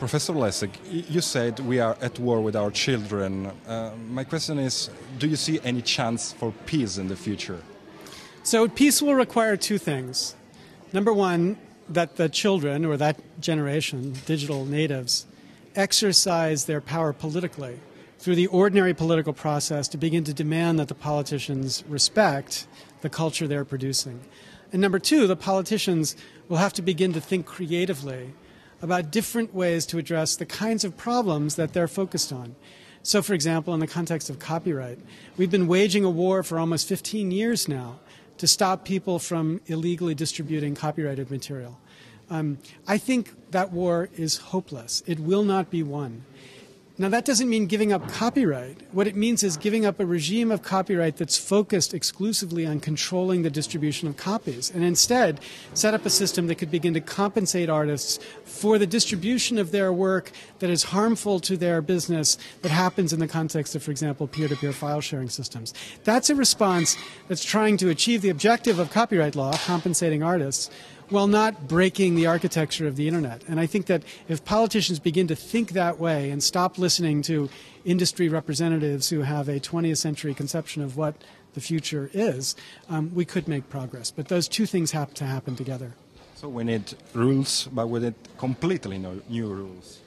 Professor Lessig, you said we are at war with our children. My question is, do you see any chance for peace in the future? So peace will require two things. Number one, that the children, or that generation, digital natives, exercise their power politically through the ordinary political process to begin to demand that the politicians respect the culture they're producing. And number two, the politicians will have to begin to think creatively about different ways to address the kinds of problems that they're focused on. So, for example, in the context of copyright, we've been waging a war for almost 15 years now to stop people from illegally distributing copyrighted material. I think that war is hopeless. It will not be won. Now, that doesn't mean giving up copyright. What it means is giving up a regime of copyright that's focused exclusively on controlling the distribution of copies, and instead set up a system that could begin to compensate artists for the distribution of their work that is harmful to their business that happens in the context of, for example, peer-to-peer file sharing systems. That's a response that's trying to achieve the objective of copyright law, compensating artists, while not breaking the architecture of the internet. And I think that if politicians begin to think that way and stop listening to industry representatives who have a 20th century conception of what the future is, we could make progress. But those two things have to happen together. So we need rules, but we need completely new rules.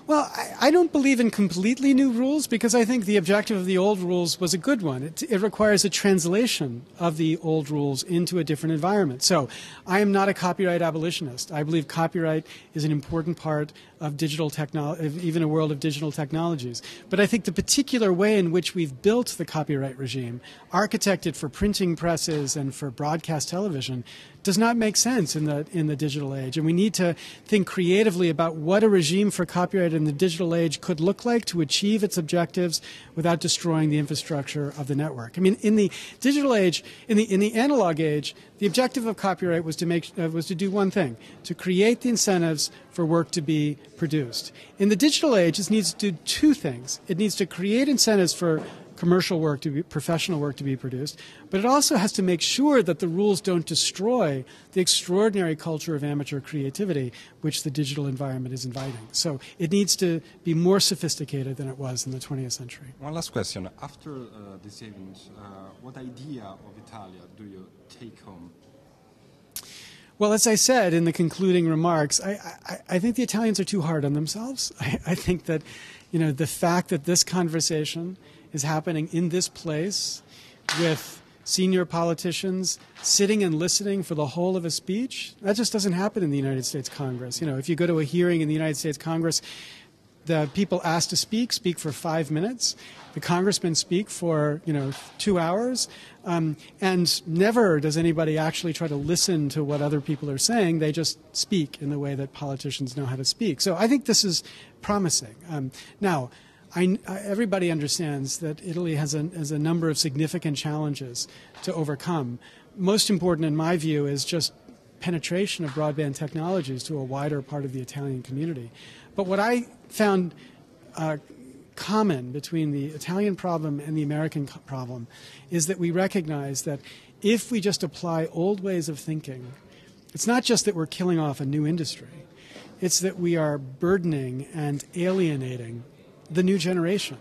Well, I don't believe in completely new rules because I think the objective of the old rules was a good one. It requires a translation of the old rules into a different environment. So I am not a copyright abolitionist. I believe copyright is an important part of digital technology, even a world of digital technologies. But I think the particular way in which we've built the copyright regime, architected for printing presses and for broadcast television, does not make sense in the digital age. And we need to think creatively about what a regime for copyright in the digital age could look like to achieve its objectives without destroying the infrastructure of the network. I mean, in the digital age, in the analog age, the objective of copyright was to do one thing: to create the incentives for work to be produced. In the digital age, it needs to do two things. It needs to create incentives for commercial work to be, professional work to be produced, but it also has to make sure that the rules don't destroy the extraordinary culture of amateur creativity which the digital environment is inviting. So it needs to be more sophisticated than it was in the 20th century. One last question. After this event, what idea of Italia do you take home? Well, as I said in the concluding remarks, I think the Italians are too hard on themselves. I think that, the fact that this conversation is happening in this place with senior politicians sitting and listening for the whole of a speech, that just doesn't happen in the United States Congress. If you go to a hearing in the United States Congress, the people asked to speak for 5 minutes. The congressmen speak for, 2 hours. And never does anybody actually try to listen to what other people are saying. They just speak in the way that politicians know how to speak. So I think this is promising. Now, everybody understands that Italy has a number of significant challenges to overcome. Most important, in my view, is just penetration of broadband technologies to a wider part of the Italian community. But what I found common between the Italian problem and the American problem is that we recognize that if we just apply old ways of thinking, it's not just that we're killing off a new industry, it's that we are burdening and alienating the new generation,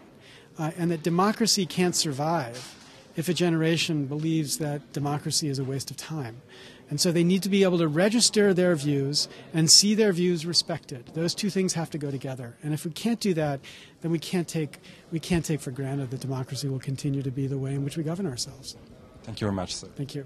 and that democracy can't survive if a generation believes that democracy is a waste of time. And so they need to be able to register their views and see their views respected. Those two things have to go together. And if we can't do that, then we can't take for granted that democracy will continue to be the way in which we govern ourselves. Thank you very much, sir. Thank you.